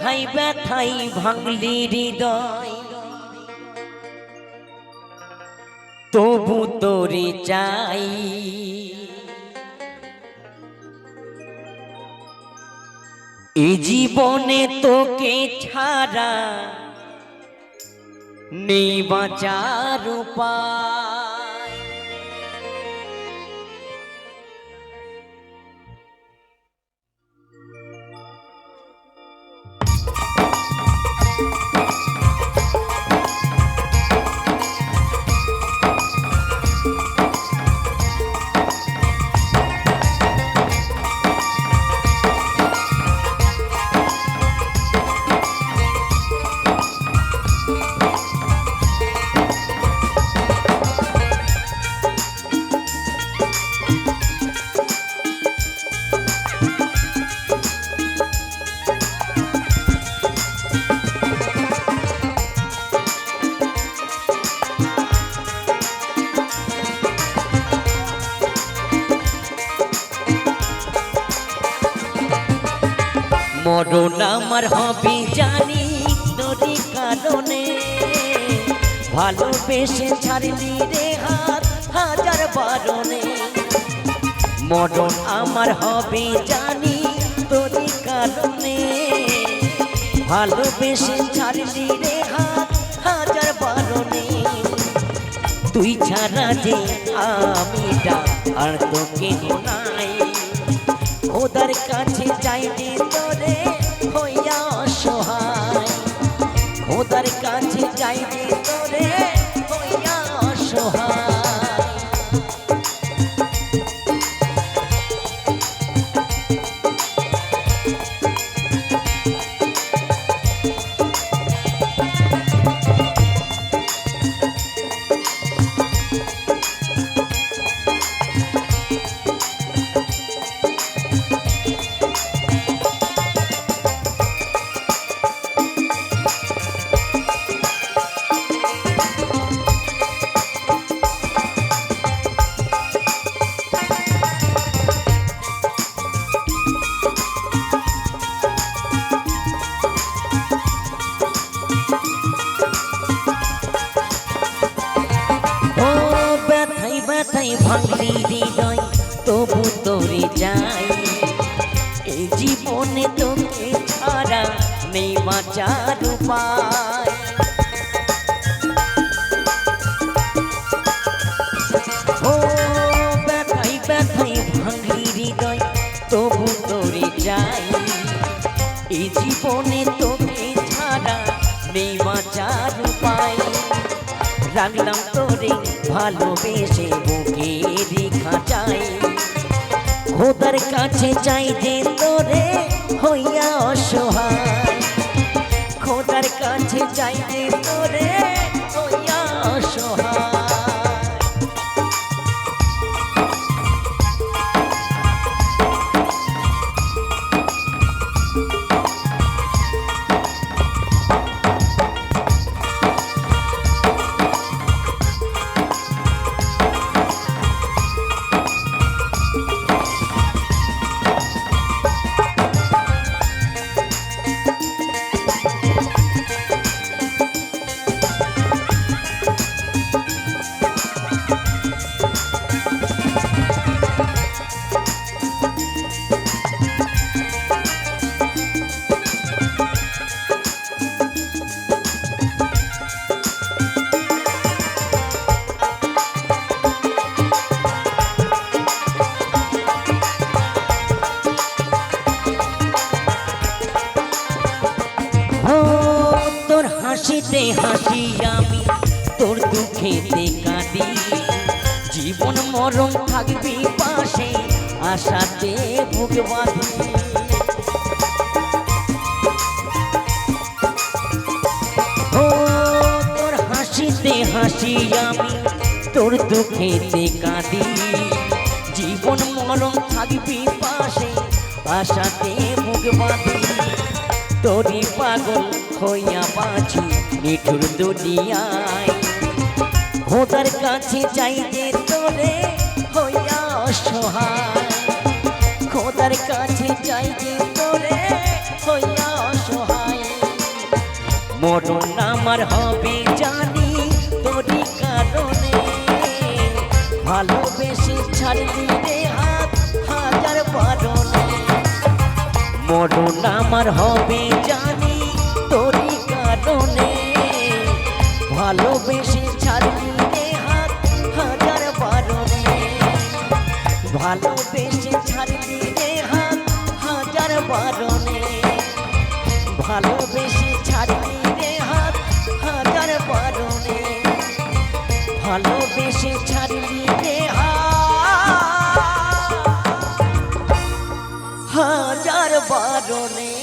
ব্যথাই ব্যথাই ভাঙলি হৃদয় তবু তোরে চাই এই জীবনে তোকে ছাড়া নেই বাঁচার উপায়। মরণ আমার হবে জানি তোরই কারণে ভালোবেসে ছাড়লি রে হাত হাজার বারণে। মরণ আমার হবে জানি তোরই কারণে ভালোবেসে ছাড়লি রে হাত হাজার বারণে। তুই ছাড়া যে আমি আর তো কেহ নাই খোদার কাছে চাইতে তোরে হইয়া অসহায় খোদার কাছে চাইতে তোরে হইয়া অসহায়। ব্যথাই ভাঙলি হৃদয় তবু তোরে যাই এই জীবনে তোকে ছাড়া নেই বাঁচার উপায়। ও ব্যথাই ব্যথাই ভাঙলি হৃদয় তবু তোরে যাই এই জীবনে তোকে ছাড়া নেই বাঁচার উপায়। রাখলাম তোরে ভালোবেসে বুকে রেখা চাই খোদার কাছে চাই যে তোরে হইয়া অসহায় খোদার কাছে চাই যে তোরে হইয়া অসহায়। হাসিতে হাসি আমি তোর দুঃখেতে কাঁদি জীবন মরণ থাকবি পাশে আশাতে বুক বাঁধি। ও তোর হাসিতে হাসি আমি তোর দুঃখেতে কাঁদি জীবন মরণ থাকবি পাশে আশাতে বুক বাঁধি। তোরি পাগল হইয়া বাঁচি নিঠুর দুনিয়ায় খোদার কাছে চাই যে তোরে হইয়া অসহায় খোদার কাছে চাই যে তোরে হইয়া অসহায়। মরণ আমার হবে জানি তোরই কারণে ভালোবেসে ছাড়লি রে হাত হাজার বারণে মরণ আমার হবে জানি তোরই কারণে ভালোবেসে ছাড়লি রে হাত হাজার বারণে ভালোবেসে ছাড়লি রে হাত হাজার বারণে ভালোবেসে ছাড়লি রে হাত হাজার বারণে ভালোবেসে ছাড়লি রে হাত হাজার বারণে